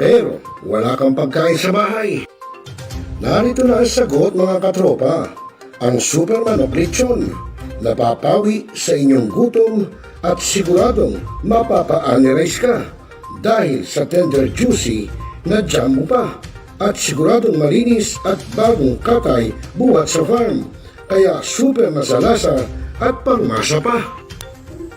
pero wala kang pagkain sa bahay. Narito na ang sagot mga katropa, ang Superman of Lechon. Napapawi sa inyong gutom at siguradong mapapa-analyze ka dahil sa tender juicy na jam mo pa at siguradong malinis at bagong katay buhat sa farm. Kaya super masalasa at pangmasa pa.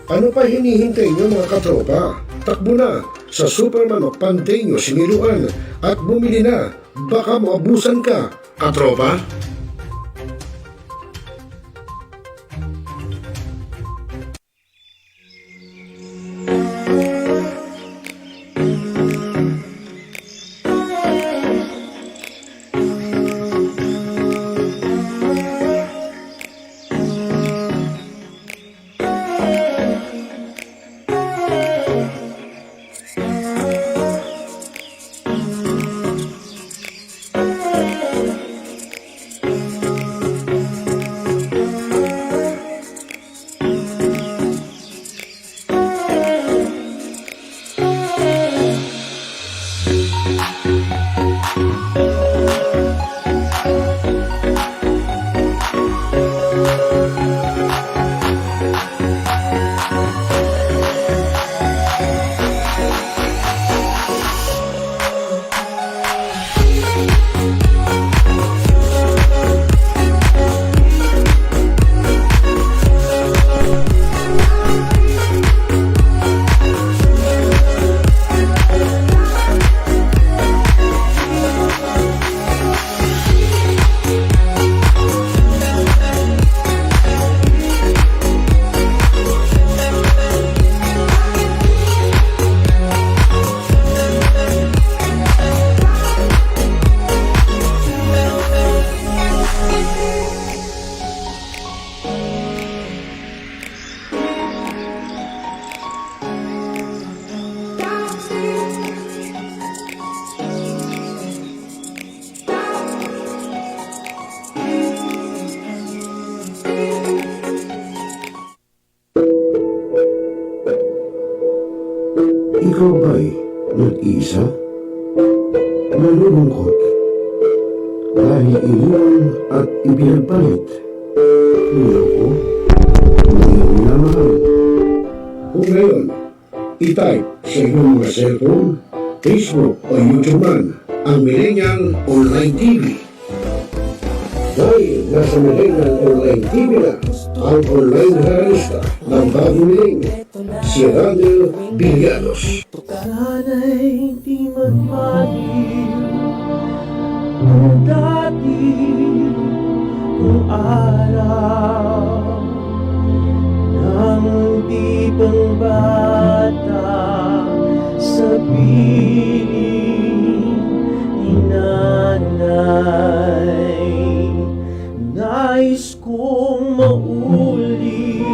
Ano pa hinihintay nyo mga katropa? Takbo na sa Superman of Panteño Siniluan at bumili na. Baka maabusan ka, katropa. Ikaw ba'y nag-iisa? Nalulungkot? Dahil iniwan at ipinagpalit? Niloko? Hindi minamahal? Kung ngayon, i-type sa iyong mga cellphone, Facebook o YouTube man ang Millennial Online TV. Dahil nasa Millennial Online TV na ang online realista ng bagong milenyo, si Randall Villanos. Sana'y di magmahal kung dati kung araw nang di pang bata sa piling ni nanay. Nais kong mauli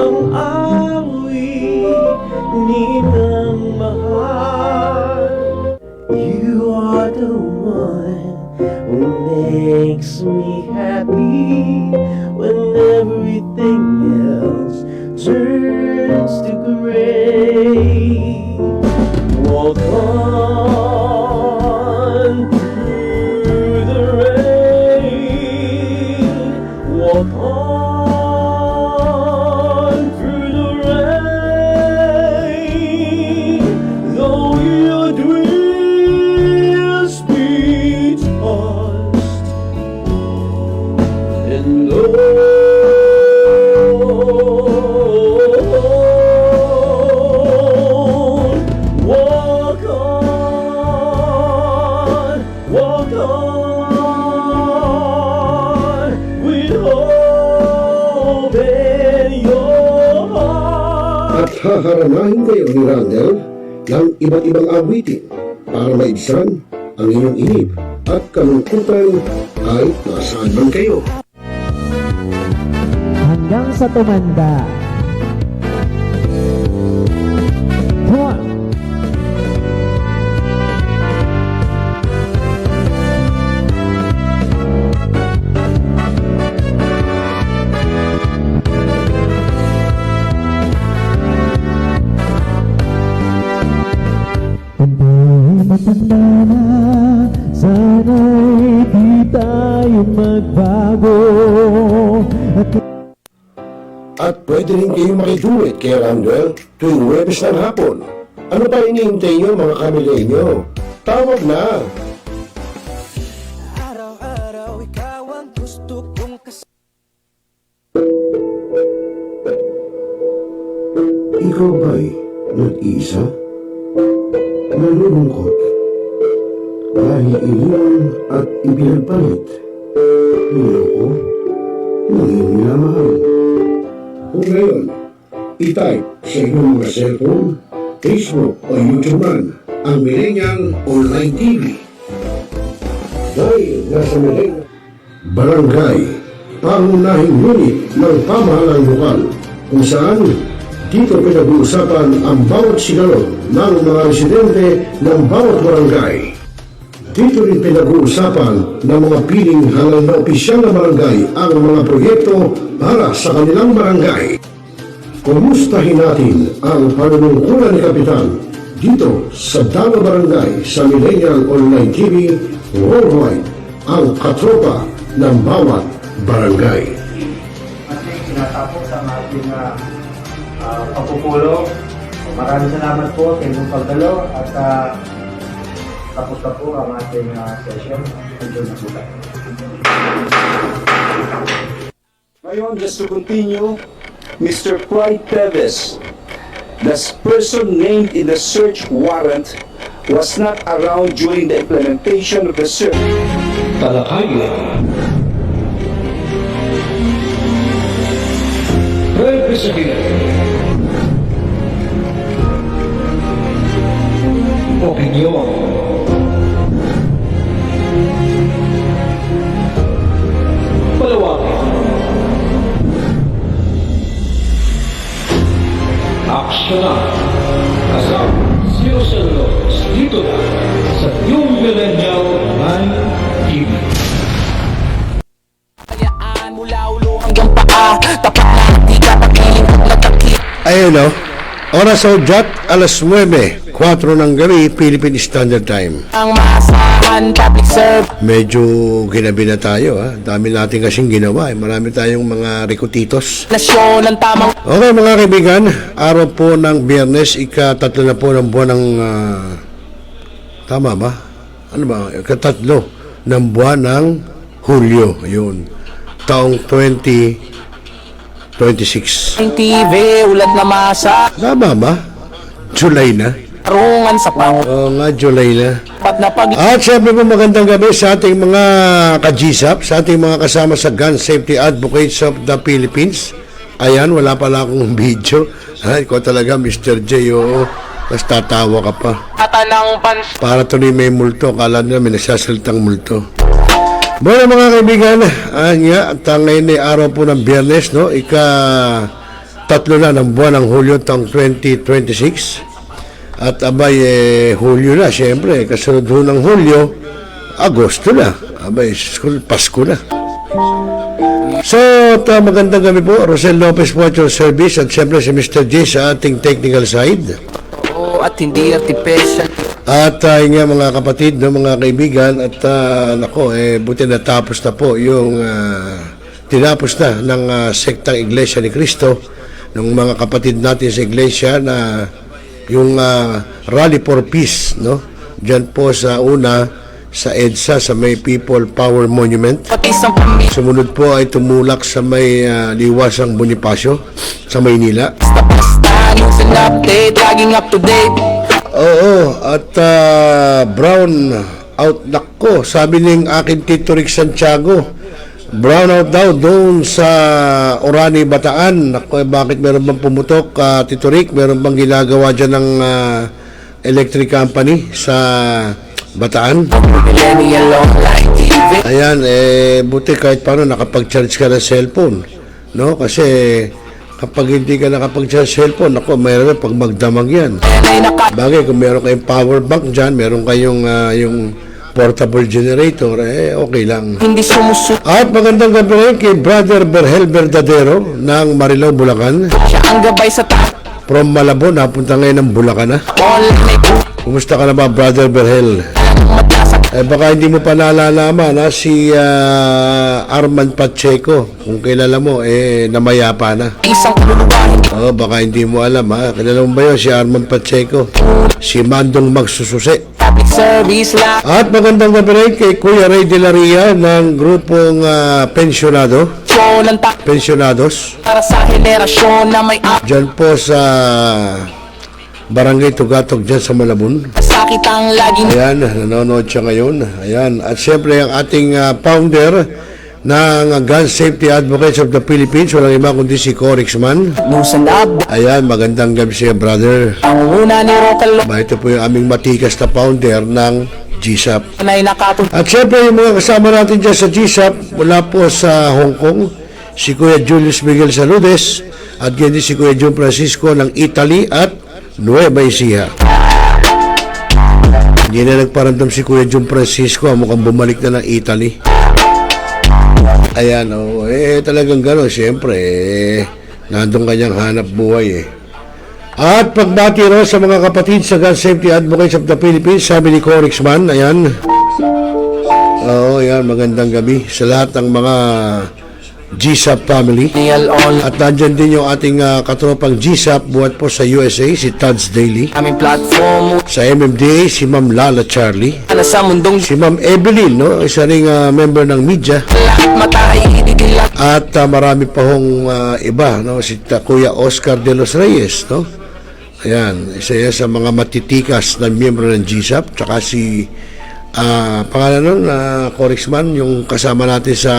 ang awit ninang mahal. You are the one who makes me happy when everything else turns to gray. Walk on through the rain. Walk on through the rain. Though your dreams be tossed and low. Walk on with hope in your heart. At haharanahin kayo ni Randall ng iba't ibang awitin para maibsan ang inyong inip at kalungkutan kahit nasaan man kayo. Hanggang sa tumanda. Come on. sana, sana'y di tayo magbago. At pwede rin kayong makiduit kay Randwell tuwing Huwebes ng hapon. Ano pa hinihintay nyo mga kamilenyo? Tawag na! Araw-araw ikaw ang gusto kong Ikaw ba'y nag-iisa? Nalulungkot? Dahil iniwan at ipinagpalit? Niloko? Nanging minamahal? Kung ngayon, i-type sa inyong mga cellphone, Facebook o YouTube man ang Millennial Online TV. Dahil nasa Millennial Barangay, pangunahing unit ng pamahalang lokal kung saan dito pinag-uusapan ang bawat sigalot ng mga residente ng bawat barangay. Dito rin pinag-uusapan ng mga piling halal na opisyal na barangay ang mga proyekto para sa kanilang barangay. Kumustahin natin ang panunungkulan ni Kapitan dito sa Dalo Barangay sa Millennial Online TV Worldwide, ang katropa ng bawat barangay. Ating tinatapos ang ating pagpupulong. Maraming salamat po sa inyong pagdalo at tapos na po ang ating session. Enjoy na po tayo. Ngayon, just to continue, Mr. Clyde Teves, the person named in the search warrant, was not around during the implementation of the search. Talakayan. Representative. Opinion. Palawakin. Aksyonan. Kasama. Sinusunod. Dito na sa Yung Millennial Online TV. mula ulo hanggang paa. Tapat na di ka pakiling nagtakip. Ayun o, oras sa udyat, alas 9, 4 ng gabi, Philippine Standard Time. Ang maasahan, public serve. Medyo ginabi na tayo ha. Dami natin kasing ginawa. Marami tayong mga rekutitos. Nasyon ang tamang Okay mga kaibigan, araw po ng Biyernes, ika-3 na po ng buwan ng... tama ba? Ano ba? Ika-3 ng buwan ng Hulyo. Yun. Taong 2026. TV, ulat na masa. Tama ba? July na. Tarungan sa Oo nga, July na. pangpat na pag At syempre po magandang gabi sa ating mga ka-GSAP, sa ating mga kasama sa Gun Safety Advocates of the Philippines. Ayan, wala pala akong video. Ay, ikaw talaga, Mr. J, oo. Tapos tatawa ka pa. ng bansa. Para tuloy may multo, kala nila may nagsasalitang multo. Bueno mga kaibigan, at ngayon ay araw po ng Biyernes, no? Ika-3 na ng buwan ng Hulyo taong 2026. At abay, Hulyo na, syempre. Kasunod ho ng Hulyo, Agosto na. Abay, Pasko na. So, magandang gabi po. Rosel Lopez po at your service. At syempre si Mr. J sa ating technical side. Oo, at hindi artificial. At nga mga kapatid, no, mga kaibigan, at nako, buti natapos na po yung tinapos na ng sektang Iglesia ni Cristo ng mga kapatid natin sa Iglesia na yung Rally for Peace, no? Diyan po sa una sa EDSA, sa may People Power Monument. Pati isang pamilya. Sumunod po ay tumulak sa may Liwasang Bonifacio sa Maynila. Basta news and update, laging up to date. Oo, at brown out ko. Sabi ng akin Tito Rick Santiago, brown out daw doon sa Orani, Bataan. Ako, bakit meron bang pumutok, Tito Rick? Meron bang ginagawa dyan ng electric company sa Bataan? Millennial Online TV. Ayan, buti kahit paano nakapag-charge ka ng cellphone. No? Kasi kapag hindi ka nakapag-charge cellphone, ako, mayroon pag magdamag yan. Ay naka Bagay, kung meron kayong power bank dyan, meron kayong yung portable generator, okay lang. hindi sumusunod. At magandang gabi rin kay Brother Berhel Verdadero ng Marilao, Bulacan. Siya ang gabay sa From Malabo, napunta ngayon ng Bulacan na. online. Kumusta ka na ba, Brother Berhel? Baka hindi mo pa nalalaman na si Arman Pacheco, kung kilala mo, namayapa na. Isang kaluluwa, Oh, baka hindi mo alam ha. Kilala mo ba yun, si Arman Pacheco? Si Mandong Magsususi. public service lang. At magandang gabi rin kay Kuya Ray De La Ria ng grupong Pensionados. Para sa henerasyon na may Diyan po sa Barangay Tugatog dyan sa Malabon. sakit ang laging Ayan, nanonood siya ngayon. Ayan. At siyempre ang ating founder ng Gun Safety Advocates of the Philippines, walang iba kundi si Corixman. musanab. Ayan, magandang gabi siya, brother. Ang una ni Rocalo Ito po yung aming matikas na founder ng GSAP. na nakatulog. At siyempre yung mga kasama natin dyan sa GSAP mula po sa Hong Kong, si Kuya Julius Miguel Saludes at ganyan si Kuya John Francisco ng Italy at Nueva Ecija. Hindi na nagparamdam si Kuya John Francisco, mukhang bumalik na ng Italy. Ayan, talagang gano'n, siyempre, nandun kanyang hanap buhay At pagbati rin sa mga kapatid sa Gun Safety Advocates of the Philippines, sabi ni Corixman, ayan. Ayan, magandang gabi sa lahat ng mga GSAP family. At nandyan din yung ating katropang GSAP buhat po sa USA, si Tods Daily. Aming platform Sa MMDA, si Ma'am Lala Charlie. na sa mundong Si Ma'am Evelyn, no? Isa ring member ng media. lahat matay ididilat. At marami pa hong iba, no? Si Kuya Oscar de los Reyes, no? Ayan, isa yan sa mga matitikas na miyembro ng GSAP. Tsaka si, pangalan nun, Corixman, yung kasama natin sa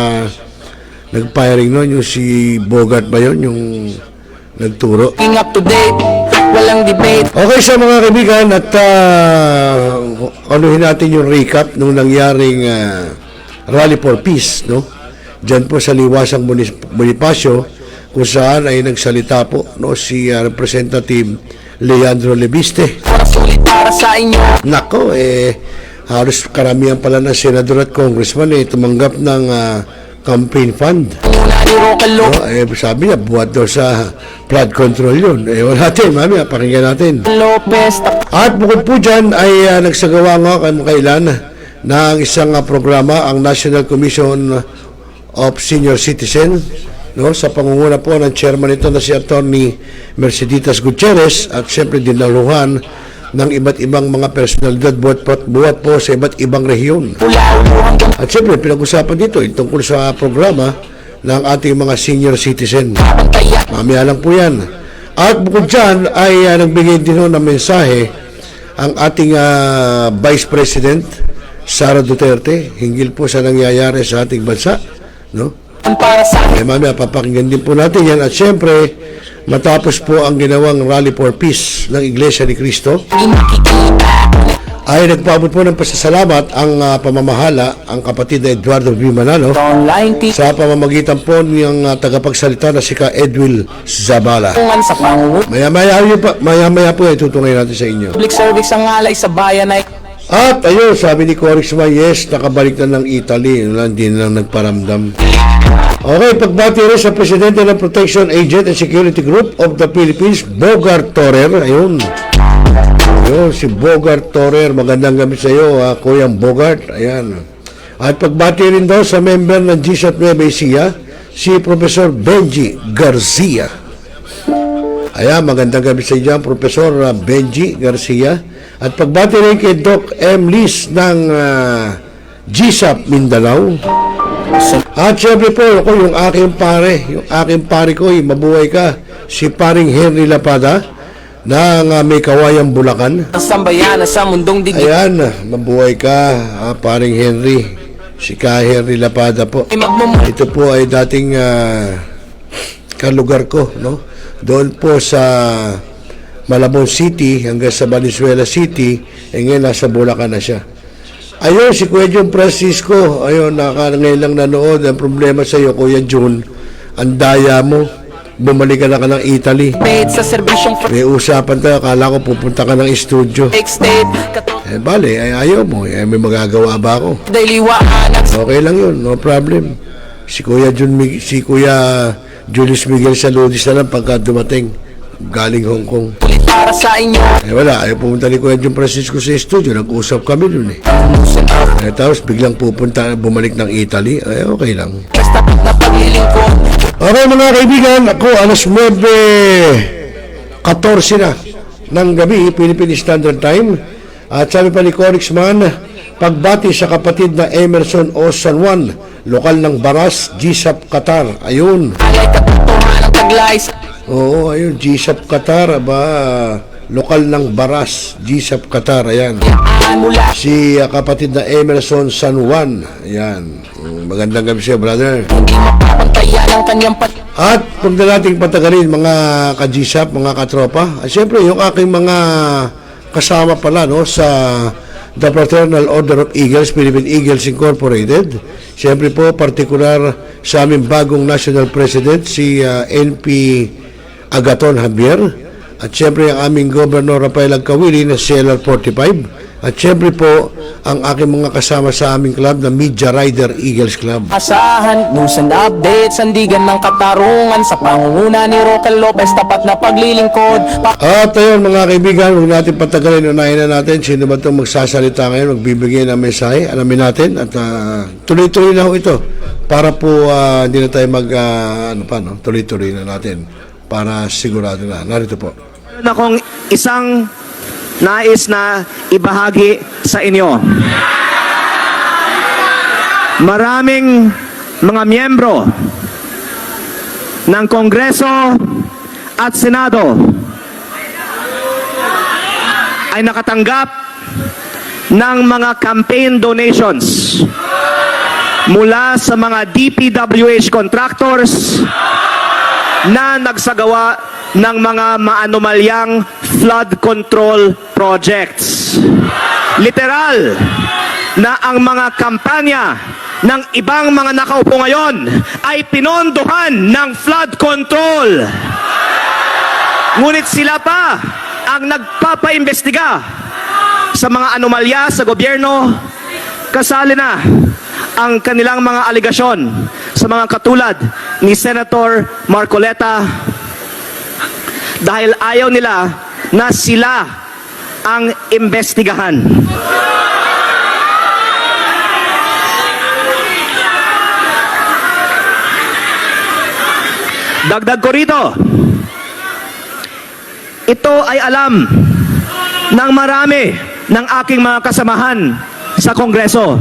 nag-firing nun, yung si Bogart ba yun, yung nagturo. King up to date, walang debate. Okay sa mga kaibigan at anuhin natin yung recap nung nangyaring Rally for Peace, no? Diyan po sa Liwasang Bonifacio kung saan ay nagsalita po, no, si Representative Leandro Lebiste. Sulit para sa inyo. Nako, halos karamihan pala ng senador at congressman tumanggap ng campaign fund. Una ni Rocalo Sabi niya, buhat daw sa flood control yun. Wala natin, mamaya, pakinggan natin. Lopez. At bukod po dyan ay nagsagawa nga kailan ng isang programa ang National Commission of Senior Citizen, no, sa pangunguna po ng chairman nito na si Attorney Merceditas Gutierrez at siyempre dinaluhan ng iba't ibang mga personalidad buhat po sa iba't ibang rehiyon. At siyempre pinag-usapan dito tungkol sa programa ng ating mga senior citizen. Mamaya lang po yan. At bukod dyan ay nagbigay din ng mensahe ang ating Vice President Sara Duterte hinggil po sa nangyayari sa ating bansa, no? Para sa Mamaya papakinggan din po natin yan. At siyempre matapos po ang ginawang Rally for Peace ng Iglesia ni Cristo ay nagpaabot po ng pasasalamat ang pamamahala ang kapatid na Eduardo V. Manalo online sa pamamagitan po ng tagapagsalita na si Ka Edwil Zabala. tingan sa pangungunan. Maya po itutungay natin sa inyo. Public service ang alay sa bayan ay At ayun, sabi ni Corixman, yes, nakabalik na ng Italy. Hindi na nagparamdam. Okay, pagbati rin sa Presidente ng Protection Agent and Security Group of the Philippines, Bogart Torer. Ayun, si Bogart Torer. Magandang gabi sa iyo, Kuyang Bogart. Ayan. At pagbati rin daw sa member ng GSAP Nueva Ecija, si Professor Benji Garcia. Ayan, magandang gabi sa iyo, Professor Benji Garcia. At pagbati rin kay Doc M. Liz ng GSAP Mindanao. At syempre po, ako yung aking pare ko, mabuhay ka, si paring Henry Lapada ng may Kawayang Bulacan. ang sambayanan sa mundong digit. Ayan, mabuhay ka, paring Henry, si Ka Henry Lapada po. Ito po ay dating kalugar ko, no? Doon po sa Malabon City hanggang sa Valenzuela City, ngayon nasa Bulacan na siya. Ayun, si Kuya John Francisco, ayun, ngayon lang nanood. Ang problema sa iyo, Kuya John, ang daya mo, bumalik ka na ng Italy. Paid sa serbisyong May usapan tayo, akala ko pupunta ka ng studio. state Bale, ayaw mo, may magagawa ba ako? daily waanan Okay lang yun, no problem. Si Kuya Julius Miguel Saludes na lang pagka dumating. galing Hong Kong. Ulit para sa inyo. Eh wala, ayaw pumunta ni Kuya Jun Francisco sa studio. Nag-usap kami dun eh. Tapos biglang bumalik ng Italy. Ay, okay lang. Basta na paglilingkod. Okay mga kaibigan, ako alas 9:14 na ng gabi, Philippine Standard Time. At sabi pa ni Corix Man, pagbati sa kapatid na Emerson O. San Juan, lokal ng Baras, GSAP Qatar. Ayun. Alay katutuhan ng taglay sa Oo, ayun, GSAP Qatar, lokal ng Baras, GSAP Qatar, ayan. mula. Si kapatid na Emerson San Juan, ayan. Magandang gabi siya, brother. Hindi mapapantayan ang kanyang At kung na nating patagalin, mga ka-GSAP, mga katropa, at syempre, yung aking mga kasama pala, no, sa The Fraternal Order of Eagles, Philippine Eagles Incorporated. Siyempre po, partikular sa aming bagong National President, si NP Agaton Javier. At siyempre, ang aming Governor Rafael Agkawili na CLR 45. At siyempre po, ang aking mga kasama sa aming club na Media Rider Eagles Club. asahan, news and updates, sandigan ng katarungan sa pangunguna ni Roque Lopez, tapat na paglilingkod. At ayun mga kaibigan, huwag natin patagalin, unahin na natin sino ba itong magsasalita ngayon, magbibigay ng mensahe, alamin natin at tuloy-tuloy na ho ito para po hindi na tayo tuloy-tuloy na natin para sigurado na. Narito po. Meron akong isang nais na ibahagi sa inyo. Maraming mga miyembro ng Kongreso at Senado ay nakatanggap ng mga campaign donations mula sa mga DPWH contractors na nagsagawa ng mga maanomalyang flood control projects. Literal na ang mga kampanya ng ibang mga nakaupo ngayon ay pinondohan ng flood control. Ngunit sila pa ang nagpapaimbestiga sa mga anomalya sa gobyerno. Kasali na ang kanilang mga aligasyon sa mga katulad ni Senator Marcoleta dahil ayaw nila na sila ang imbestigahan. Dagdag ko rito, ito ay alam ng marami ng aking mga kasamahan sa Kongreso.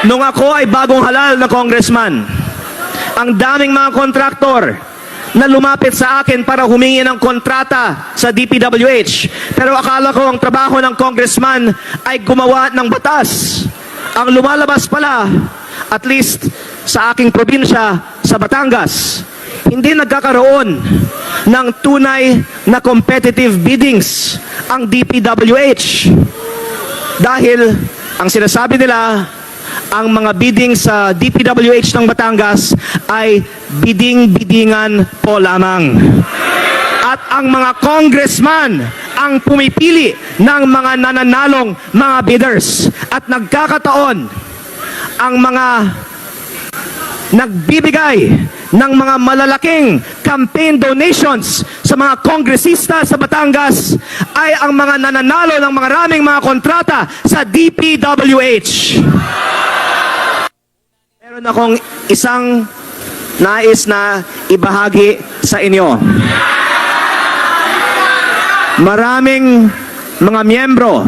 Nung ako ay bagong halal na congressman, ang daming mga kontraktor na lumapit sa akin para humingi ng kontrata sa DPWH. Pero akala ko ang trabaho ng congressman ay gumawa ng batas. Ang lumalabas pala, at least sa aking probinsya, sa Batangas, hindi nagkakaroon ng tunay na competitive biddings ang DPWH. Dahil ang sinasabi nila, ang mga bidding sa DPWH ng Batangas ay bidding-biddingan po lamang. At ang mga congressman ang pumipili ng mga nananalong mga bidders. At nagkakataon, ang mga nagbibigay ng mga malalaking campaign donations sa mga kongresista sa Batangas ay ang mga nananalo ng maraming mga kontrata sa DPWH. Meron akong isang nais na ibahagi sa inyo. Maraming mga miyembro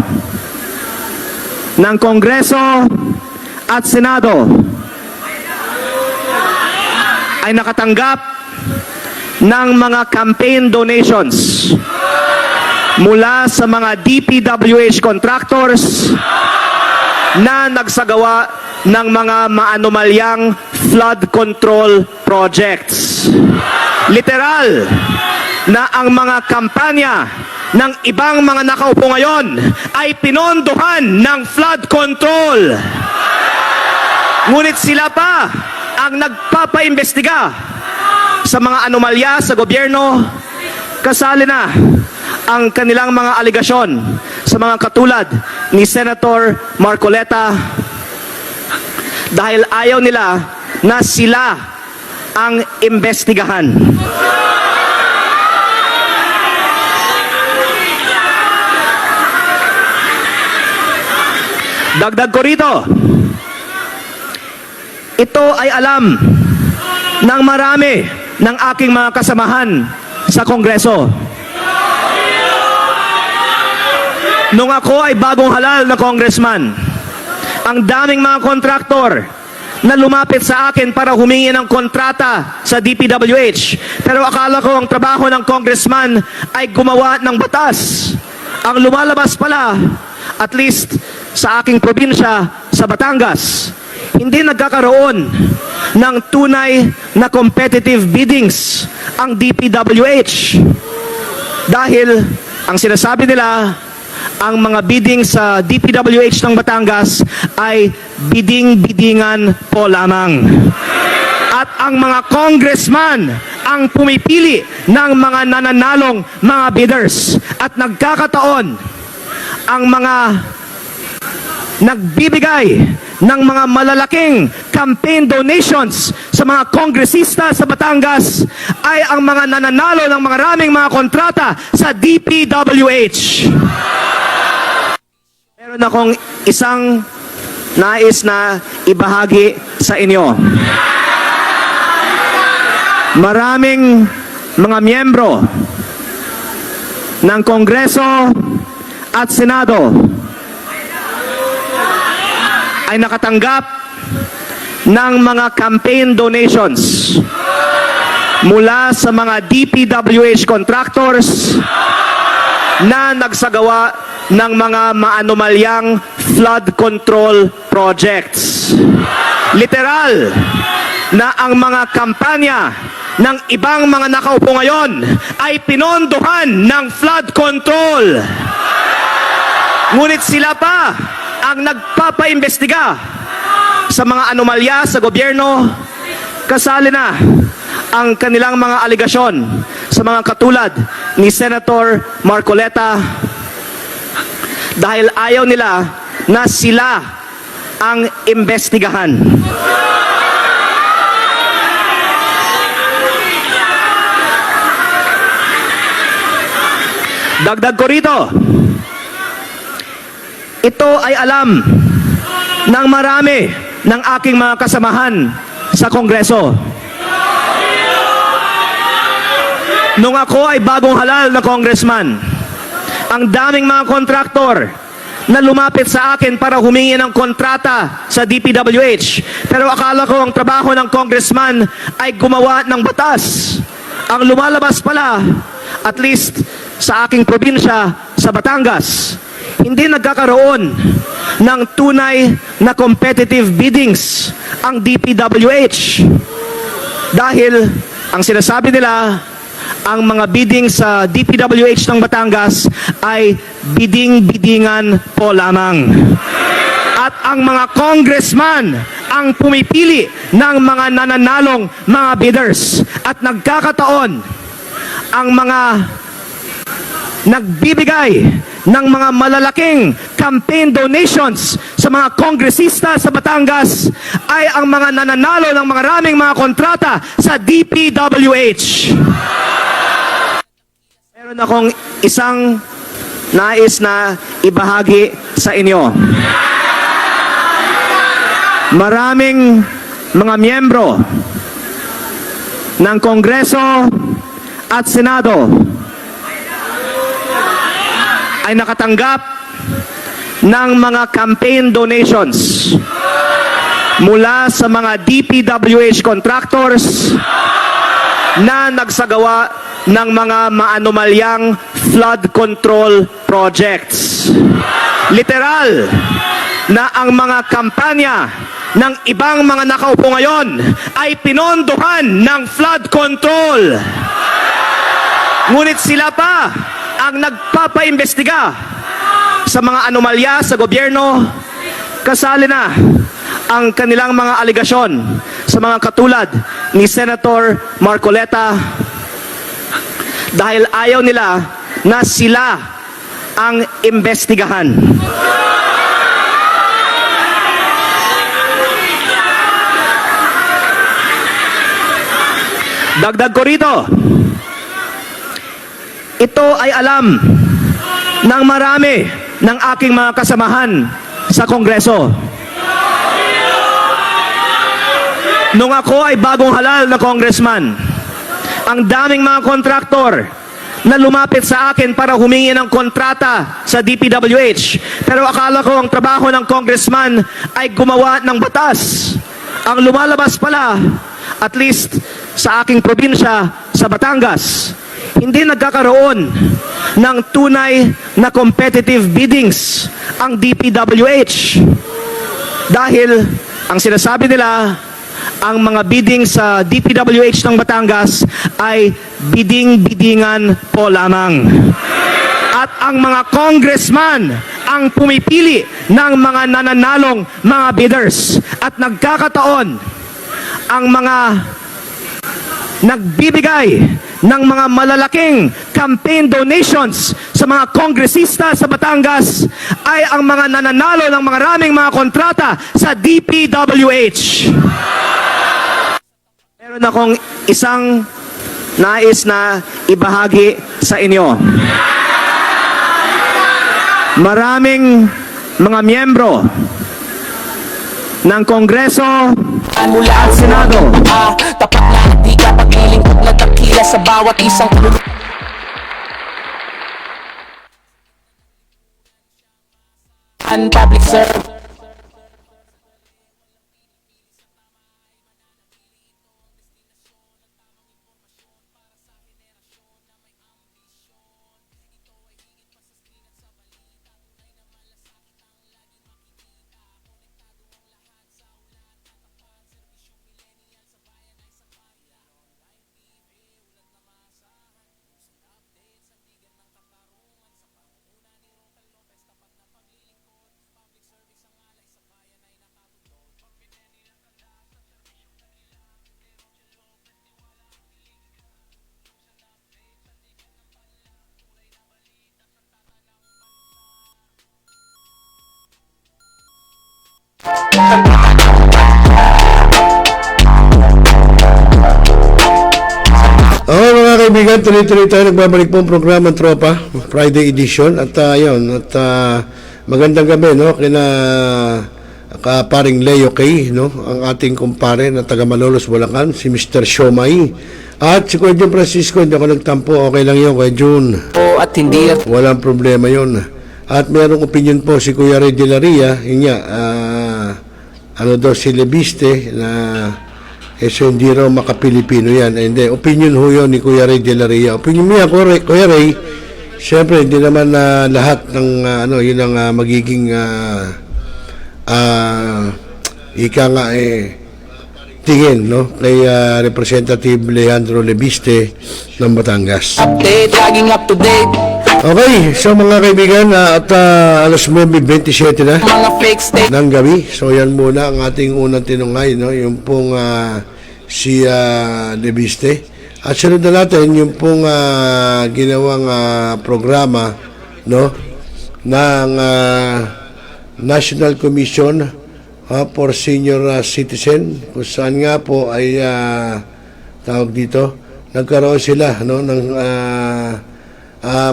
ng Kongreso at Senado ay nakatanggap ng mga campaign donations mula sa mga DPWH contractors na nagsagawa ng mga maanomalyang flood control projects. Literal na ang mga kampanya ng ibang mga nakaupo ngayon ay pinondohan ng flood control. Ngunit sila pa ang nagpapaimbestiga sa mga anomalya sa gobyerno. Kasali na ang kanilang mga aligasyon sa mga katulad ni Senator Marcoleta dahil ayaw nila na sila ang imbestigahan. Dagdag ko rito, ito ay alam ng marami ng aking mga kasamahan sa Kongreso. Nung ako ay bagong halal na congressman, ang daming mga kontraktor na lumapit sa akin para humingi ng kontrata sa DPWH. Pero akala ko ang trabaho ng congressman ay gumawa ng batas. Ang lumalabas pala, at least sa aking probinsya, sa Batangas, hindi nagkakaroon ng tunay na competitive biddings ang DPWH. Dahil ang sinasabi nila, ang mga bidding sa DPWH ng Batangas ay bidding-biddingan po lamang. At ang mga congressman ang pumipili ng mga nananalong mga bidders. At nagkakataon, ang mga nagbibigay ng mga malalaking campaign donations sa mga kongresista sa Batangas ay ang mga nananalo ng mga maraming mga kontrata sa DPWH. Meron akong isang nais na ibahagi sa inyo. Maraming mga miyembro ng Kongreso at Senado ay nakatanggap ng mga campaign donations mula sa mga DPWH contractors na nagsagawa ng mga maanomalyang flood control projects. Literal na ang mga kampanya ng ibang mga nakaupo ngayon ay pinondohan ng flood control. Ngunit sila pa ang nagpapaimbestiga sa mga anomalya sa gobyerno. Kasali na ang kanilang mga aligasyon sa mga katulad ni Senator Marcoleta dahil ayaw nila na sila ang imbestigahan. Dagdag ko rito, ito ay alam ng marami ng aking mga kasamahan sa Kongreso. Nung ako ay bagong halal na congressman, ang daming mga kontraktor na lumapit sa akin para humingi ng kontrata sa DPWH. Pero akala ko ang trabaho ng congressman ay gumawa ng batas. Ang lumalabas pala, at least sa aking probinsya, sa Batangas, hindi nagkakaroon ng tunay na competitive biddings ang DPWH. Dahil ang sinasabi nila, ang mga bidding sa DPWH ng Batangas ay bidding-biddingan po lamang. At ang mga congressman ang pumipili ng mga nananalong mga bidders. At nagkakataon, ang mga nagbibigay ng mga malalaking campaign donations sa mga kongresista sa Batangas ay ang mga nananalo ng maraming mga kontrata sa DPWH. Meron akong isang nais na ibahagi sa inyo. Maraming mga miyembro ng Kongreso at Senado ay nakatanggap ng mga campaign donations mula sa mga DPWH contractors na nagsagawa ng mga maanomalyang flood control projects. Literal na ang mga kampanya ng ibang mga nakaupo ngayon ay pinondohan ng flood control. Ngunit sila pa ang nagpapaimbestiga sa mga anomalya sa gobyerno. Kasali na ang kanilang mga aligasyon sa mga katulad ni Senator Marcoleta dahil ayaw nila na sila ang imbestigahan. Dagdag ko rito, ito ay alam ng marami ng aking mga kasamahan sa Kongreso. Nung ako ay bagong halal na congressman, ang daming mga kontraktor na lumapit sa akin para humingi ng kontrata sa DPWH. Pero akala ko ang trabaho ng congressman ay gumawa ng batas. Ang lumalabas pala, at least sa aking probinsya, sa Batangas, hindi nagkakaroon ng tunay na competitive biddings ang DPWH. Dahil ang sinasabi nila, ang mga bidding sa DPWH ng Batangas ay bidding-biddingan po lamang. At ang mga congressman ang pumipili ng mga nananalong mga bidders. At nagkakataon, ang mga nagbibigay ng mga malalaking campaign donations sa mga kongresista sa Batangas ay ang mga nananalo ng mga maraming mga kontrata sa DPWH. Meron akong isang nais na ibahagi sa inyo. Maraming mga miyembro ng Kongreso Mula at Senado tapat na di ka paglilingkod na dakila sa bawat isang public serve. Mga kaibigan, tuloy-tuloy tayo. Nagbabalik po ang programa ng Tropa, Friday edition. At magandang gabi, no? Kina paring Leo Kay, no? Ang ating kumpare na taga Malolos, Bulacan, si Mr. Siomay. At si Kuya Jun Francisco, hindi ako nagtampo. Okay lang yun, Kuya Jun. At hindi at Walang problema yun. At mayroong opinion po si Kuya Ray de la Ria, yun nga, ano daw si Lebiste na so hindi raw maka-Pilipino yan. Hindi, opinion ho yun ni Kuya Ray de la Ria. Opinion niya, Kuya Ray, siyempre hindi naman lahat ng yun ang magiging ika nga tingin, no? Kay Representative Leandro Lebiste ng Batangas. update, laging up to date. Okay, so mga kaibigan, at alas 9:27 na Mga fake state ng gabi. So yan muna ang ating unang tinungay, no? Yung pong si Lebiste. At sunod na natin yung pong ginawang programa, no? Ng National Commission for Senior Citizen, kung saan nga po ay tawag dito, nagkaroon sila, no, ng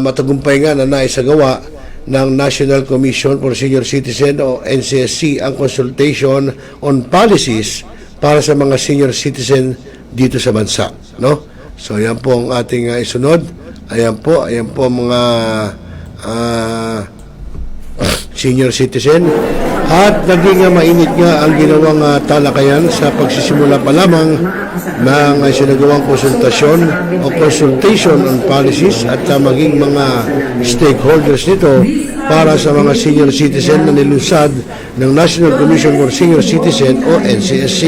matagumpay nga na naisagawa ng National Commission for Senior Citizen o NCSC ang consultation on policies para sa mga senior citizen dito sa bansa, no? So yan po ang ating isunod. Ayan po ang mga senior citizen. At naging mainit nga ang ginawang talakayan sa pagsisimula pa lamang ng sinagawang konsultasyon o consultation on policies at maging mga stakeholders nito para sa mga senior citizen na nilusad ng National Commission for Senior Citizen o NCSC.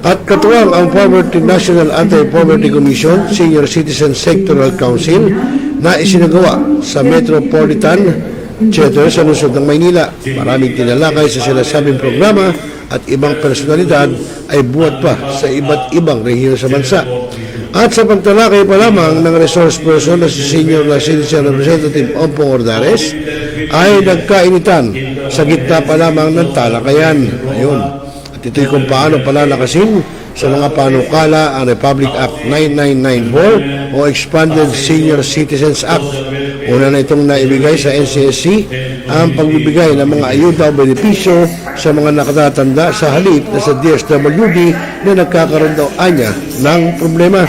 At katuwang ang National Anti-Poverty Commission, Senior Citizen Sectoral Council na isinagawa sa Metropolitan Theater sa lungsod ng Maynila. Maraming tinalakay sa sinasabing programa at ibang personalidad ay buhat pa sa iba't ibang rehiyon sa bansa. At sa pagtalakay pa lamang ng resource person na si Senior Citizen Representative Ompong Ordares ay nagkainitan sa gitna pa lamang ng talakayan. Ayun. At ito'y kung paano palalakasin sa mga panukala ang Republic Act 9994 o Expanded Senior Citizens Act. Una na itong naibigay sa NCSC ang pagbibigay ng mga ayuda o benepisyo sa mga nakatatanda sa halip na sa DSWD na nagkakaroon daw anya ng problema.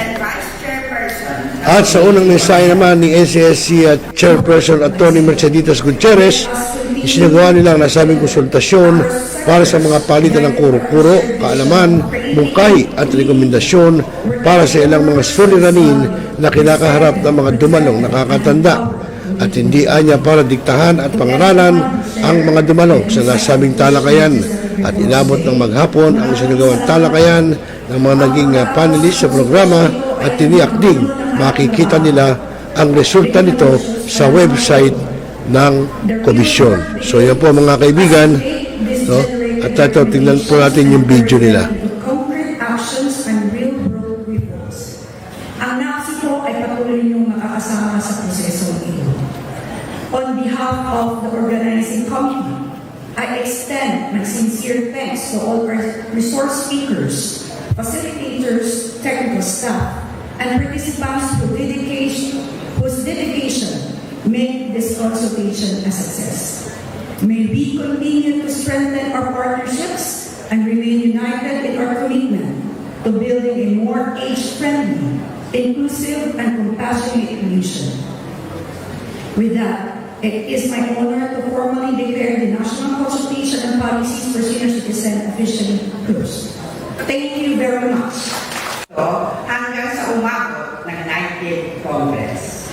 At sa unang mensahe naman ni NCSC at Chairperson Atty. Merceditas Gutierrez, isinagawa nila ang nasabing konsultasyon para sa mga palitan ng kuro-kuro, kaalaman, mungkahi at rekomendasyon para sa ilang mga suliranin na kinakaharap ng mga dumalong nakakatanda. At hindi anya para diktahan at pangaralan ang mga dumalong sa nasabing talakayan. At inabot ng maghapon ang isinagawang talakayan ng mga naging panelist sa programa at tiniyak ding makikita nila ang resulta nito sa website ng komisyon. So yan po mga kaibigan, no? At ito, tingnan po natin yung video nila. Concrete actions and real-world reports. Ang NAPSI po ay patuloy niyong makakasama sa prosesong ito. On behalf of the organizing committee, I extend my sincere thanks to all our resource speakers, facilitators, technical staff, and participants whose dedication made this consultation a success. May we continue to strengthen our partnerships and remain united in our commitment to building a more age-friendly, inclusive, and compassionate nation. With that, it is my honor to formally declare the National Consultation on Policies for Senior Citizens officially closed. Thank you very much. Hanggang sa umabot ng 19th Congress.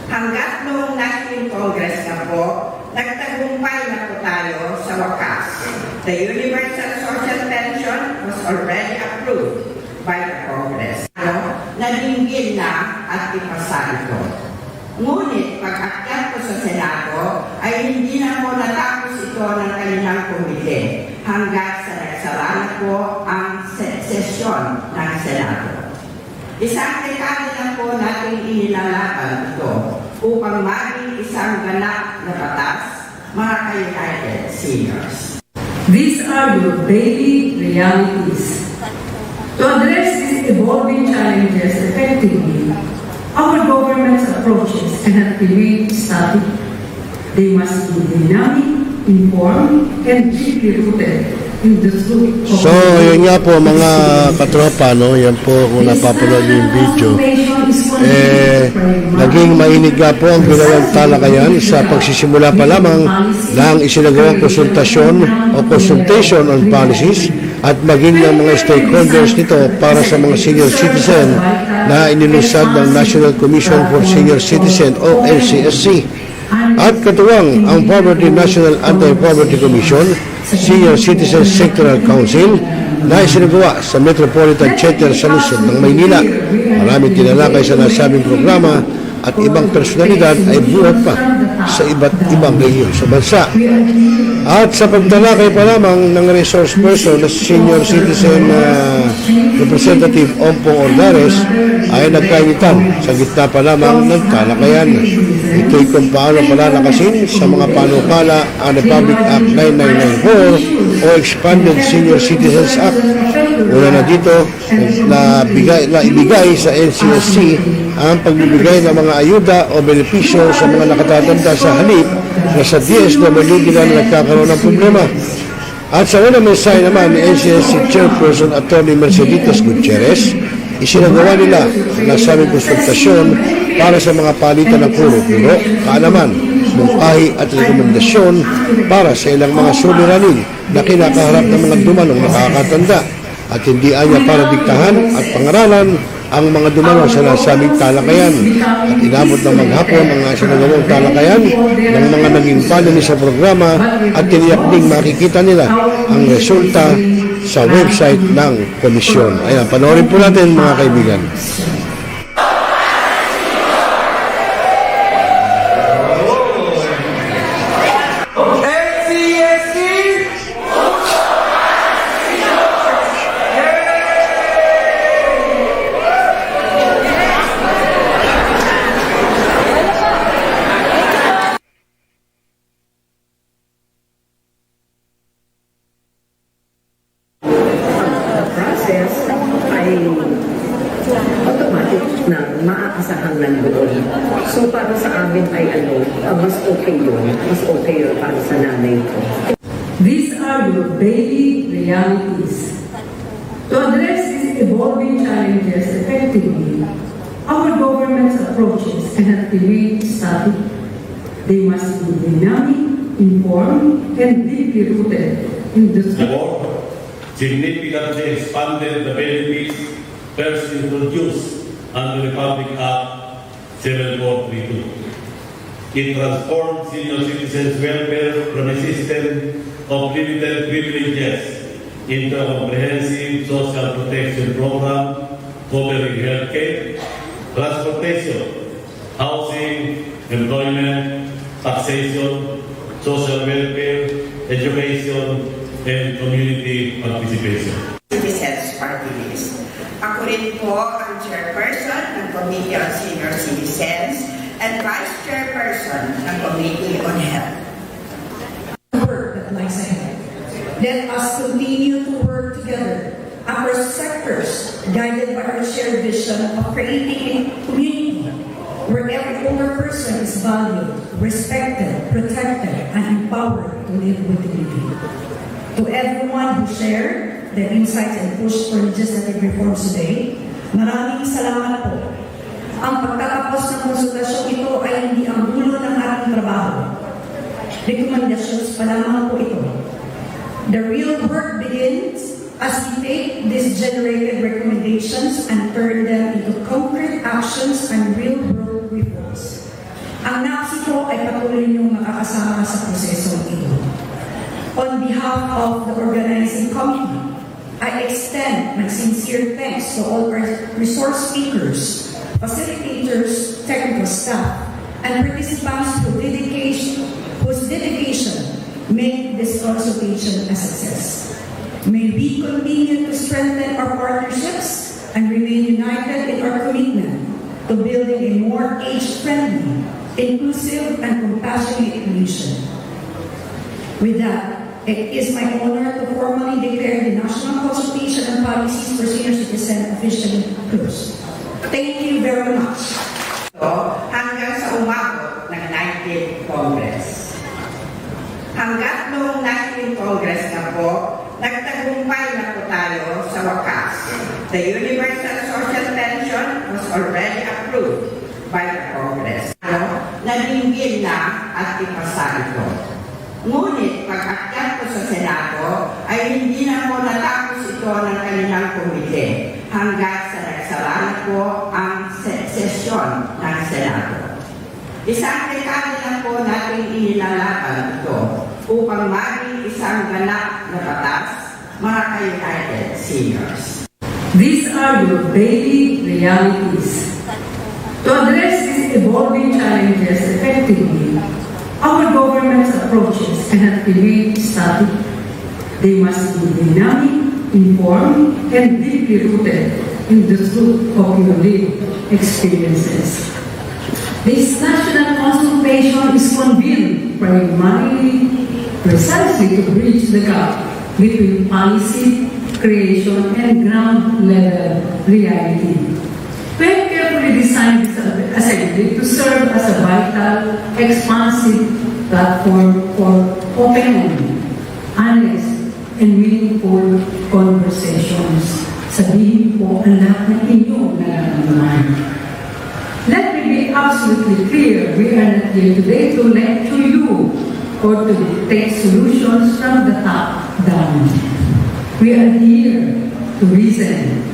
Hanggat noong 19th Congress na po, nagtagumpay na po tayo sa wakas. The Universal Social Pension was already approved by the Congress. Nadinggin na at ipasa ito. Ngunit pag-akyat ko sa Senado ay hindi na po natapos ito ng kanilang komite hanggang sa nagsara na po ang sesyon ng Senado. Isang dekada na po natin inilalaban ito upang maging isang ganap na batas, mga ka-United Seniors. These are your daily realities. To address these evolving challenges effectively, our government's approaches cannot remain static. They must be dynamic, informed, and deeply rooted in the truth of So, yun nga po mga katropa, no? Yan po kung napapanood yung video. Naging mainig nga po ang ginawang talakayan sa pagsisimula pa lamang ng isinagawang konsultasyon o consultation on policies at maging ng mga stakeholders nito para sa mga senior citizen na inilusad ng National Commission for Senior Citizen o NCSC. At katuwang ang Poverty National Anti-Poverty Commission, Senior Citizen Sectoral Council na isinagawa sa Metropolitan Theater sa Luzon ng Maynila. Maraming tinalakay sa nasabing programa at ibang personalidad ay buhat pa sa iba't ibang rehiyon sa bansa. At sa pagtalakay pa lamang ng resource person na Senior Citizen Representative Ompong Ordares ay nagkainitan sa gitna pa lamang ng talakayan. Ito'y kung paano palalakasin sa mga panukala ang Republic Act 9994 o Expanded Senior Citizens Act. Una na dito na ibigay sa NCSC ang pagbibigay ng mga ayuda o benepisyo sa mga nakatatanda sa halip na sa DSWD na nagkakaroon ng problema. At sa unang mensahe naman ni NCSC Chairperson Atty. Merceditas Gutierrez, isinagawa nila ang nasabing konsultasyon para sa mga palitan ng kuro-kuro, kaalaman, mungkahi at rekomendasyon para sa ilang mga suliranin na kinakaharap ng mga dumalong nakakatanda at hindi anya para diktahan at pangaralan ang mga dumalong sa nasabing talakayan. At inabot ng maghapon ang isinagawang talakayan ng mga naging panel sa programa at tiniyak ding makikita nila ang resulta sa website ng komisyon. Ayan, panoorin po natin mga kaibigan. process yun, mas okay yun para sa nanay ko. These are your daily realities. To address these evolving challenges effectively, our government's approaches cannot remain static. They must be dynamic, informed, and deeply rooted in the The board significantly expanded the benefits first introduced under the Republic Act 7432. It transformed senior citizens' welfare from a system of limited privileges into a comprehensive social protection program covering healthcare, transportation, housing, employment, taxation, social welfare, education, and community participation. Citizens Party List. Ako rin po ang chairperson ng Committee on Senior Citizens and vice chairperson ng Committee on Health. Work that lies ahead. Let us continue to work together across sectors, guided by our shared vision of creating a community where every older person is valued, respected, protected, and empowered to live with dignity. To everyone who shared their insights and pushed for legislative reforms today, maraming salamat po. Ang pagtatapos ng konsultasyong ito ay hindi ang dulo ng ating trabaho. Rekomendasyon pa lamang po ito. The real work begins as we take these generated recommendations and turn them into concrete actions and real-world reforms. Ang NAPSI po ay patuloy niyong makakasama sa prosesong ito. On behalf of the organizing committee, I extend my sincere thanks to all our resource speakers, facilitators, technical staff, and participants whose dedication made this consultation a success. May we continue to strengthen our partnerships and remain united in our commitment to building a more age-friendly, inclusive, and compassionate nation. With that, it is my honor to formally declare the National Consultation on Policies for Senior Citizens officially closed. Thank you very much. Hanggang sa umabot ng 19th Congress. Hanggat noong 19th Congress na po, nagtagumpay na po tayo sa wakas. The Universal Social Pension was already approved by the Congress. Nalinggil na at ipasa ito. Ngunit pag-akyat ko sa Senado ay hindi na po natapos ito ng kanilang komite hanggat sa nagsara na po ang sesyon ng Senado. Isang dekada na po natin inilalaban ito upang maging isang ganap na batas, mga ka-United Seniors. These are your daily realities. To address these evolving challenges effectively, our government's approaches cannot remain static. They must be dynamic, informed, and deeply rooted in the truth of your lived experiences. This national consultation is convened primarily precisely to bridge the gap between policy, creation, and ground-level reality. We have carefully designed this assembly to serve as a vital, expansive platform for open, honest, and meaningful conversations. Sabihin po ang lahat ng inyong nararamdaman. Let me be absolutely clear, we are not here today to lecture you or to dictate solutions from the top down. We are here to reason.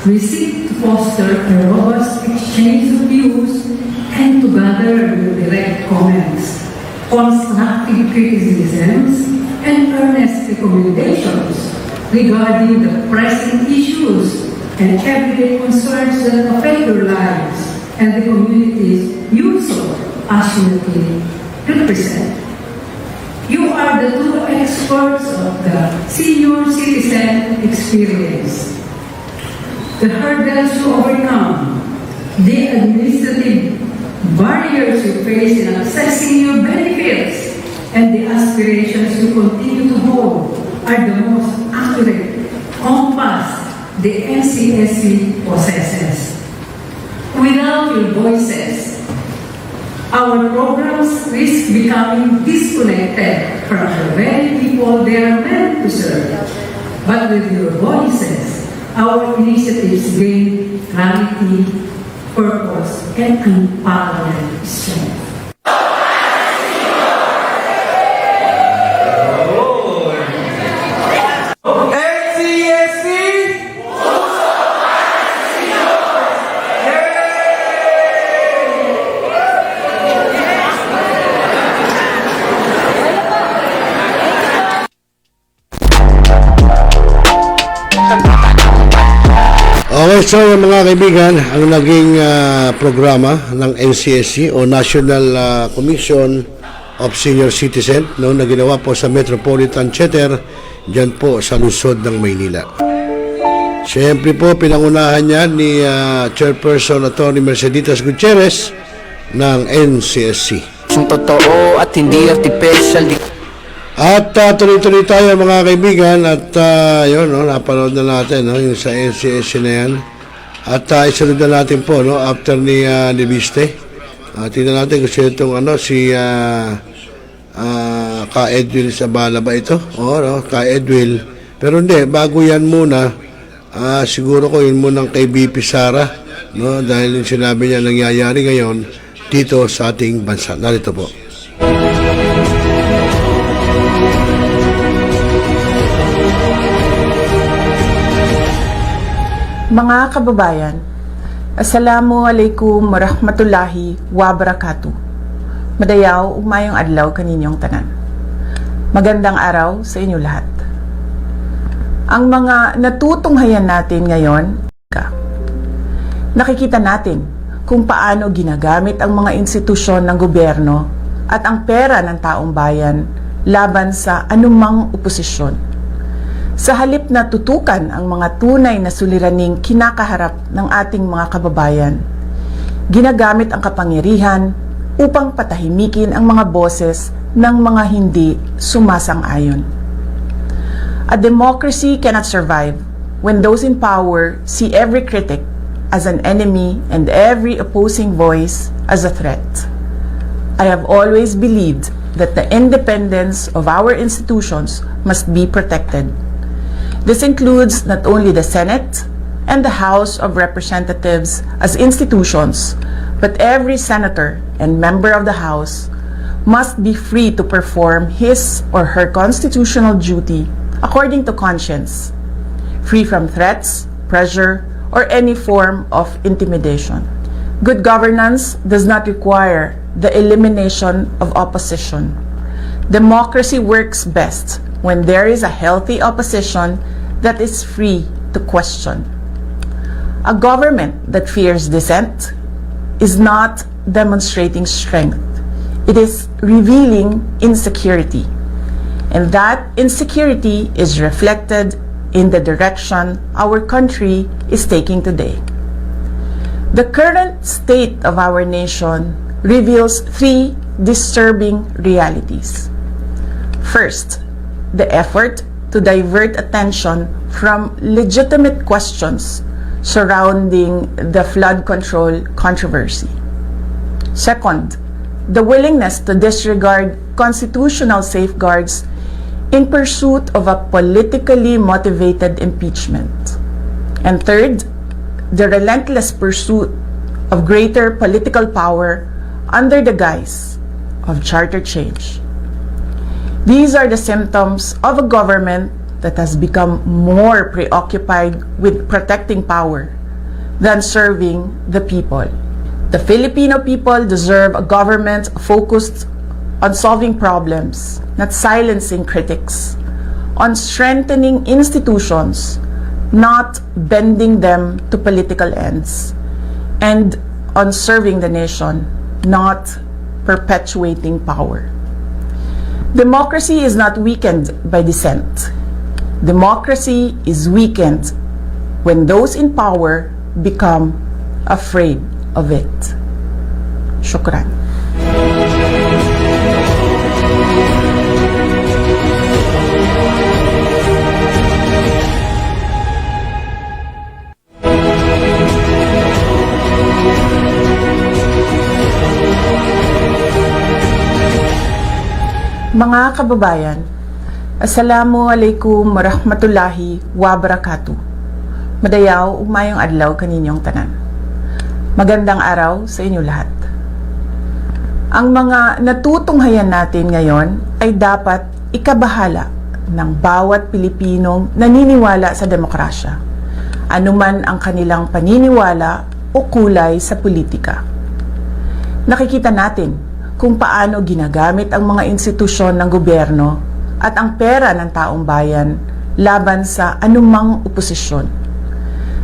We seek to foster a robust exchange of views and to gather direct comments, constructive criticisms, and earnest recommendations regarding the pressing issues and everyday concerns that affect your lives and the communities you so passionately represent. You are the two experts of the senior citizen experience. The hurdles you overcome, the administrative barriers you face in accessing your benefits, and the aspirations you continue to hold are the most accurate compass the NCSC possesses. Without your voices, Our programs risk becoming disconnected from the very people they are meant to serve. But with your voices, our initiatives gain clarity, purpose, and empowering strength. Okay, so yung mga kaibigan, ang naging programa ng NCSC o National Commission of Senior Citizen na ginawa po sa Metropolitan Theater dyan po sa lungsod ng Maynila. Siyempre po, pinangunahan niya ni Chairperson Atty. Merceditas Gutierrez ng NCSC. Yung totoo at hindi artificial. At tuloy-tuloy tayo mga kaibigan at yun, no, napanood na natin yung sa NCSC na yan. At isunod na natin po after ni Viste. Tingnan natin kung sino itong si Ka Edwil Sabala ba ito? Oo, Ka Edwil. Pero hindi, bago yan muna, siguro ko yun munang kay BP Sara, dahil yung sinabi niya nangyayari ngayon dito sa ating bansa. Narito po. Mga kababayan, Assalamualaikum warahmatullahi wabarakatuh. Madayaw, umayong adlaw kaninyong tanan. Magandang araw sa inyo lahat. Ang mga natutunghayan natin ngayon, nakikita natin kung paano ginagamit ang mga institusyon ng gobyerno at ang pera ng taong bayan laban sa anumang oposisyon. Sa halip na tutukan ang mga tunay na suliraning kinakaharap ng ating mga kababayan, ginagamit ang kapangyarihan upang patahimikin ang mga boses ng mga hindi sumasang-ayon. A democracy cannot survive when those in power see every critic as an enemy and every opposing voice as a threat. I have always believed that the independence of our institutions must be protected. This includes not only the Senate and the House of Representatives as institutions, but every senator and member of the House must be free to perform his or her constitutional duty according to conscience, free from threats, pressure, or any form of intimidation. Good governance does not require the elimination of opposition. Democracy works best when there is a healthy opposition that is free to question. A government that fears dissent is not demonstrating strength. It is revealing insecurity. And that insecurity is reflected in the direction our country is taking today. The current state of our nation reveals three disturbing realities. First, the effort to divert attention from legitimate questions surrounding the flood control controversy. Second, the willingness to disregard constitutional safeguards in pursuit of a politically motivated impeachment. And third, the relentless pursuit of greater political power under the guise of charter change. These are the symptoms of a government that has become more preoccupied with protecting power than serving the people. The Filipino people deserve a government focused on solving problems, not silencing critics, on strengthening institutions, not bending them to political ends, and on serving the nation, not perpetuating power. Democracy is not weakened by dissent. Democracy is weakened when those in power become afraid of it. Shukran. Mga kababayan, Assalamualaikum warahmatullahi wabarakatuh. Madayaw, umayong adlaw kaninyong tanan. Magandang araw sa inyo lahat. Ang mga natutunghayan natin ngayon ay dapat ikabahala ng bawat Pilipinong naniniwala sa demokrasya, anuman ang kanilang paniniwala o kulay sa politika. Nakikita natin kung paano ginagamit ang mga institusyon ng gobyerno at ang pera ng taong bayan laban sa anumang oposisyon.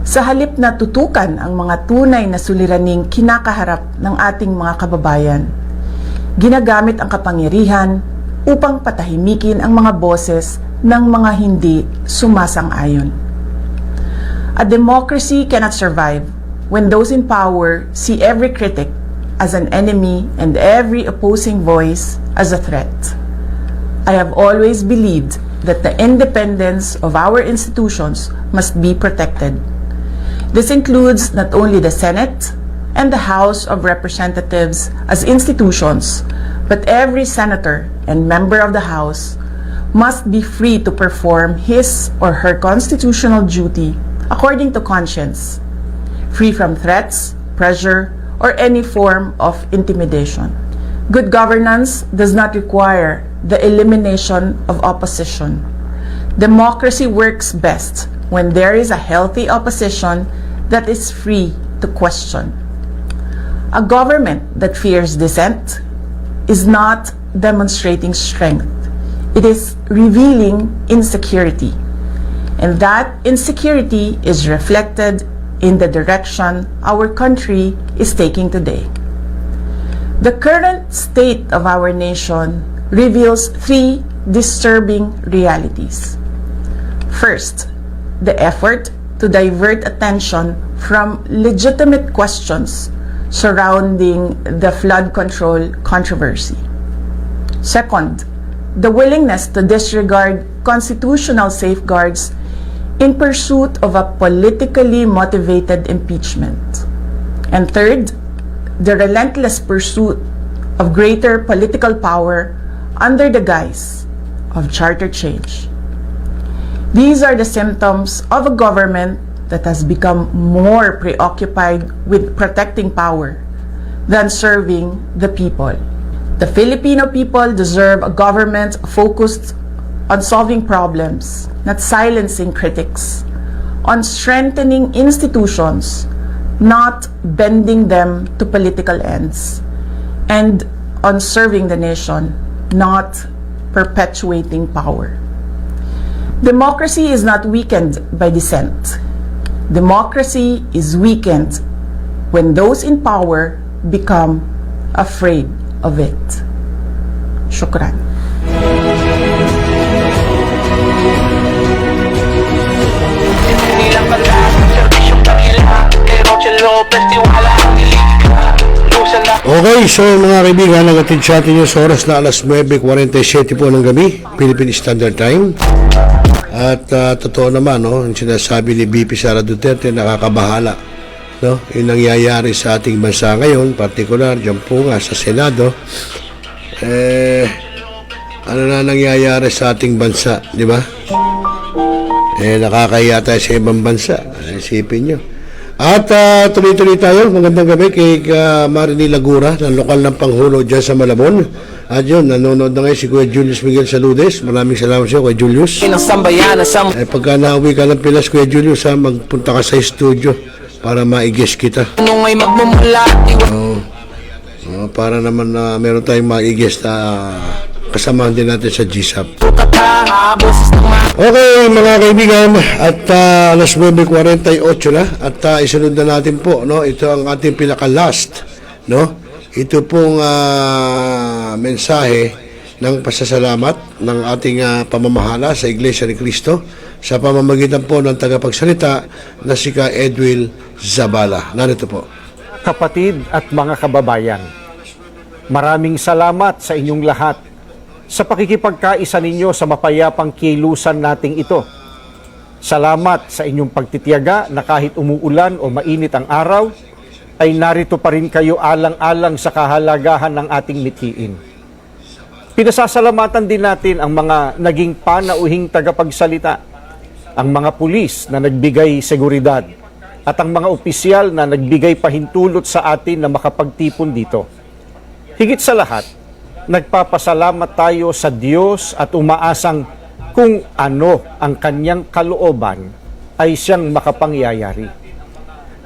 Sa halip na tutukan ang mga tunay na suliraning kinakaharap ng ating mga kababayan, ginagamit ang kapangyarihan upang patahimikin ang mga boses ng mga hindi sumasang-ayon. A democracy cannot survive when those in power see every critic as an enemy and every opposing voice as a threat. I have always believed that the independence of our institutions must be protected. This includes not only the Senate and the House of Representatives as institutions, but every senator and member of the House must be free to perform his or her constitutional duty according to conscience, free from threats, pressure, or any form of intimidation. Good governance does not require the elimination of opposition. Democracy works best when there is a healthy opposition that is free to question. A government that fears dissent is not demonstrating strength. It is revealing insecurity. And that insecurity is reflected in the direction our country is taking today. The current state of our nation reveals three disturbing realities. First, the effort to divert attention from legitimate questions surrounding the flood control controversy. Second, the willingness to disregard constitutional safeguards in pursuit of a politically motivated impeachment. And third, the relentless pursuit of greater political power under the guise of charter change. These are the symptoms of a government that has become more preoccupied with protecting power than serving the people. The Filipino people deserve a government focused on solving problems, not silencing critics, on strengthening institutions, not bending them to political ends, and on serving the nation, not perpetuating power. Democracy is not weakened by dissent. Democracy is weakened when those in power become afraid of it. Shukran. Okay, so mga kaibigan, nagatid sa atin yung oras na alas 9:47 po ng gabi, Philippine Standard Time. At totoo naman, no, yung sinasabi ni VP Sara Duterte, nakakabahala, no, yung nangyayari sa ating bansa ngayon, partikular dyan po nga sa Senado. Ano na nangyayari sa ating bansa, di ba? Nakakahiya tayo sa ibang bansa, isipin nyo. At tuloy-tuloy tayo. Magandang gabi kay Marini Lagura ng lokal ng Panghulo dyan sa Malabon. At yun, nanonood na ngayon si Kuya Julius Miguel Saludes. Maraming salamat sa iyo, Kuya Julius. Pagka nauwi ka ng Pilas, Kuya Julius, magpunta ka sa studio para ma-guest kita. Para naman meron tayong ma-guest na kasamahan din natin sa GSAP. Okay mga kaibigan, at alas 9:48 na at isunod na natin po, no, ito ang ating pinaka-last, no, ito pong mensahe ng pasasalamat ng ating pamamahala sa Iglesia ni Cristo sa pamamagitan po ng tagapagsalita na si Ka Edwil Zabala. Narito po. Kapatid at mga kababayan, maraming salamat sa inyong lahat sa pakikipagkaisa ninyo sa mapayapang kilusan nating ito. Salamat sa inyong pagtitiyaga na kahit umuulan o mainit ang araw, ay narito pa rin kayo alang-alang sa kahalagahan ng ating mithiin. Pinasasalamatan din natin ang mga naging panauhing tagapagsalita, ang mga pulis na nagbigay seguridad, at ang mga opisyal na nagbigay pahintulot sa atin na makapagtipon dito. Higit sa lahat, nagpapasalamat tayo sa Diyos at umaasang kung ano ang kanyang kalooban ay siyang makapangyayari.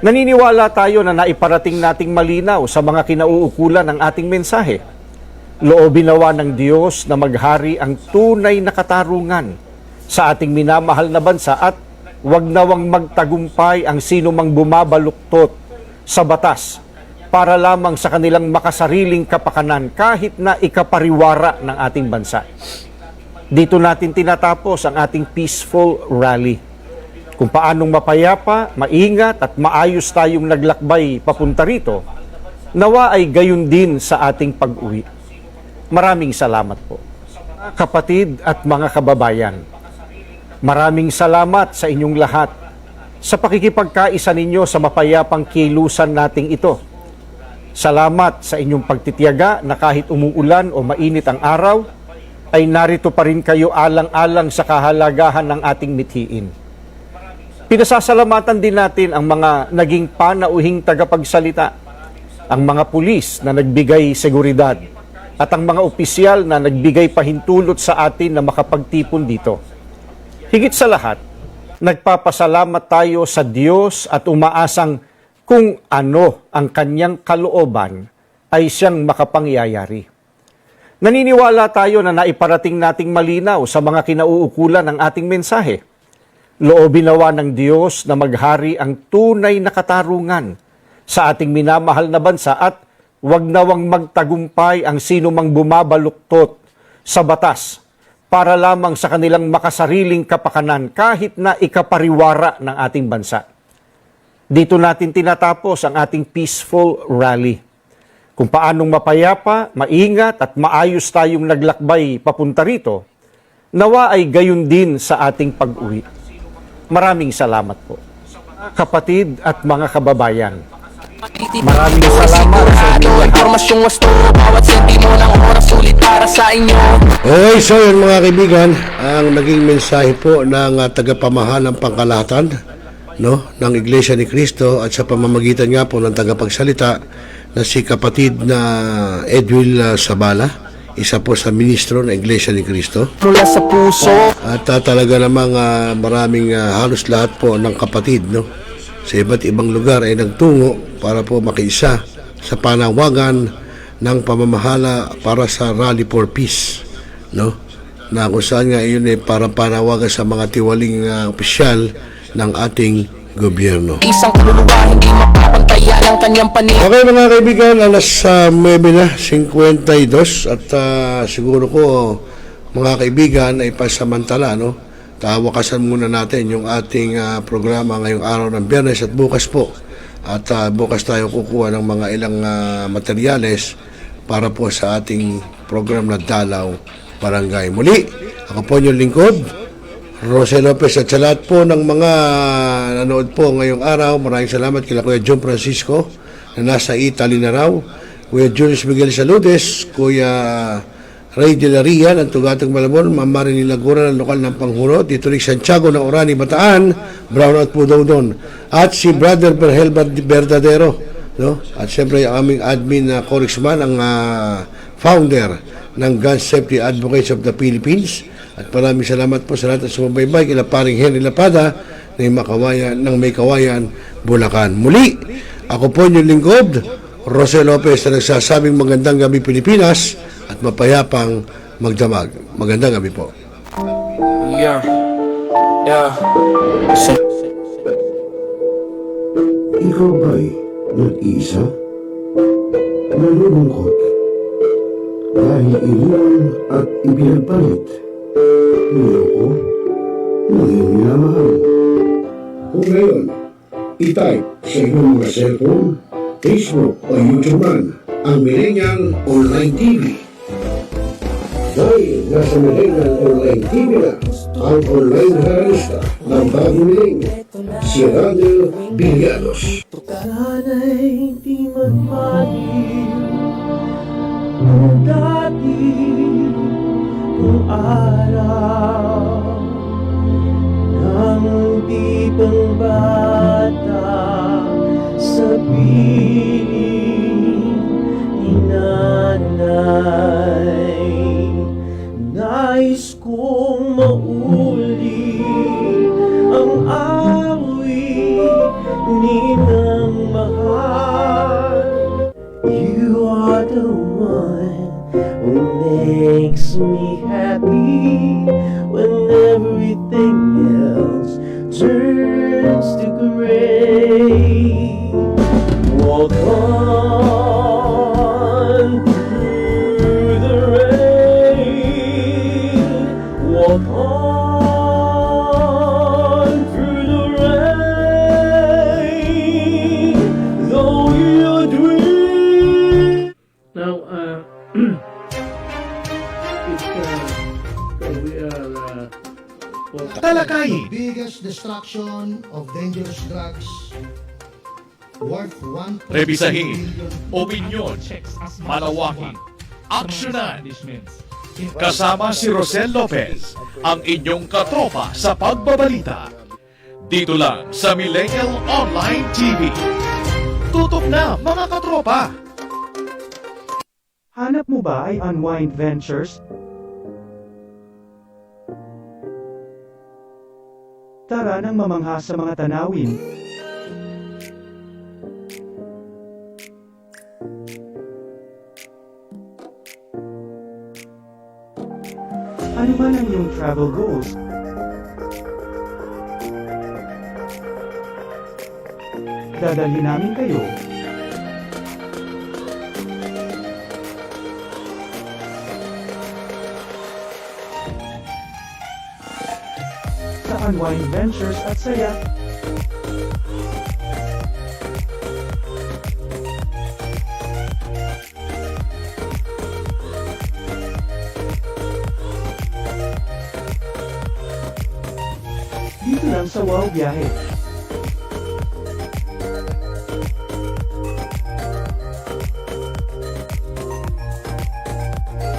Naniniwala tayo na naiparating nating malinaw sa mga kinauukulan ng ating mensahe. Loobin nawa ng Diyos na maghari ang tunay na katarungan sa ating minamahal na bansa at wag nawang magtagumpay ang sino mang bumabaluktot sa batas para lamang sa kanilang makasariling kapakanan kahit na ikapariwara ng ating bansa. Dito natin tinatapos ang ating peaceful rally. Kung paanong mapayapa, maingat at maayos tayong naglakbay papunta rito, nawa ay gayon din sa ating pag-uwi. Maraming salamat po. Kapatid at mga kababayan, maraming salamat sa inyong lahat sa pakikipagkaisa ninyo sa mapayapang kilusan nating ito. Salamat sa inyong pagtitiyaga na kahit umuulan o mainit ang araw, ay narito pa rin kayo alang-alang sa kahalagahan ng ating mithiin. Pinasasalamatan din natin ang mga naging panauhing tagapagsalita, ang mga pulis na nagbigay seguridad, at ang mga opisyal na nagbigay pahintulot sa atin na makapagtipon dito. Higit sa lahat, nagpapasalamat tayo sa Diyos at umaasang kung ano ang kanyang kalooban ay siyang makapangyayari. Naniniwala tayo na naiparating nating malinaw sa mga kinauukulan ng ating mensahe. Loobin nawa ng Diyos na maghari ang tunay na katarungan sa ating minamahal na bansa at wag nawang magtagumpay ang sino mang bumabaluktot sa batas para lamang sa kanilang makasariling kapakanan kahit na ikapariwara ng ating bansa. Dito natin tinatapos ang ating peaceful rally. Kung paanong mapayapa, maingat at maayos tayong naglakbay papunta rito, nawa ay gayon din sa ating pag-uwi. Maraming salamat po. Kapatid at mga kababayan, maraming salamat sa inyong Impormasyong wasto, bawat sentimo ng oras sulit para sa inyo. Okay, so yun mga kaibigan, ang naging mensahe po ng tagapamahalang pangkalahatan ng Iglesia ni Cristo at sa pamamagitan nga po ng tagapagsalita na si kapatid na Edwil Sabala, isa po sa ministro ng Iglesia ni Cristo. Mula sa puso. At talaga namang maraming halos lahat po ng kapatid sa iba't ibang lugar ay nagtungo para po makiisa sa panawagan ng pamamahala para sa Rally for Peace, na kung saan nga yun ay para panawagan sa mga tiwaling opisyal ng ating gobyerno. Isang kaluluwa hindi mapapantayan ang kanyang panig. Okay mga kaibigan, alas 9:52 at siguro ko mga kaibigan ay pasamantala, tawakasan muna natin yung ating programa ngayong araw ng Biyernes at bukas po. At bukas tayo kukuha ng mga ilang materyales para po sa ating program na Dalaw Barangay. Muli, ako po yung lingkod, Rosel Lopez, at sa lahat po ng mga nanood po ngayong araw, maraming salamat kila Kuya John Francisco na nasa Italy na raw, Kuya Julius Miguel Saludes, Kuya Ray de la Ria ng Tugatog Malabon, Ma'am Marilyn Lagura ng lokal ng Panghuro, Tito Rick Santiago ng Orani Bataan, Brown at Pudodon, at si Brother Berhel Verdadero, at siyempre ang aming admin na Corixman, ang founder ng Gun Safety Advocates of the Philippines. At maraming salamat po sa lahat at sumabaybay kila paring Henry Lapada ng May Kawayan, Bulacan. Muli, ako po yung lingkod, Rosel Lopez, na nagsasabing magandang gabi Pilipinas at mapayapang magdamag. Magandang gabi po. Yeah. Ikaw ba'y nag-iisa? Nalulungkot? Dahil iniwan at ipinagpalit? Niloko? Naging minamahal? Kung ngayon, i-type sa iyong mga cellphone, Facebook o YouTube man ang Millennial Online TV. Dahil nasa Millennial Online TV na ang online haralista ng bagong millennial, si Randel Villanos. Sana'y di magmahil ang dati. ang araw ng di pang bata sa piling ni nanay. Nais kong mauli ang awit ninang mahal. You are the one who makes me happy when everything else turns to gray. Walk on through the rain. Walk on through the rain. Though your dream. Now, Talakayin. Biggest destruction of dangerous drugs worth 1. Rebisahin, opinyon, malawakin, aksyonan. Kasama si Rosel Lopez, ang inyong katropa sa pagbabalita. Dito lang sa Millennial Online TV. Tutok na mga katropa! Hanap mo ba ay Unwind Ventures? Tara nang mamangha sa mga tanawin. Ano man ang iyong travel goals? Dadalhin namin kayo. Sa Unwind Ventures at saya. Dito lang sa Wow Biyahe.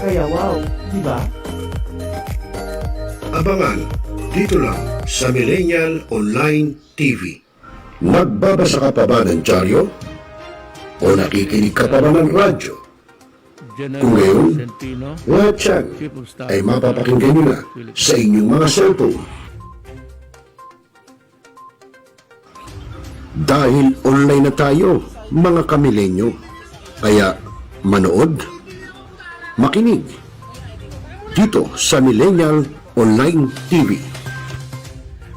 Kaya wow, di ba? Abangan dito lang sa Millennial Online TV. Nagbabasa ka pa ba ng dyaryo? O nakikinig ka pa ba ng radyo? Kung ngayon, lahat yan ay mapapakinggan nyo na sa inyong mga cellphone. Dahil online na tayo, mga kamilenyo. Kaya manood, makinig dito sa Millennial Online TV.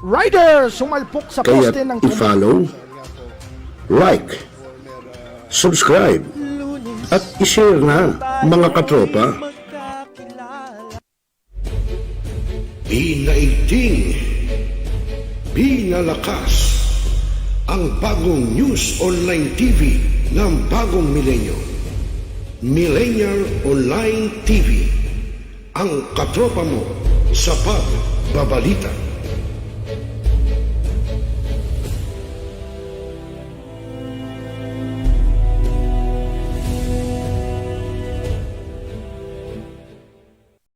Rider, sumalpok sa Kaya poste ng i-follow, like, subscribe, at i-share na, mga katropa. Pinaigting, pinalakas ang bagong News Online TV ng bagong milenyo. Millennial Online TV, ang katropa mo sa pagbabalita.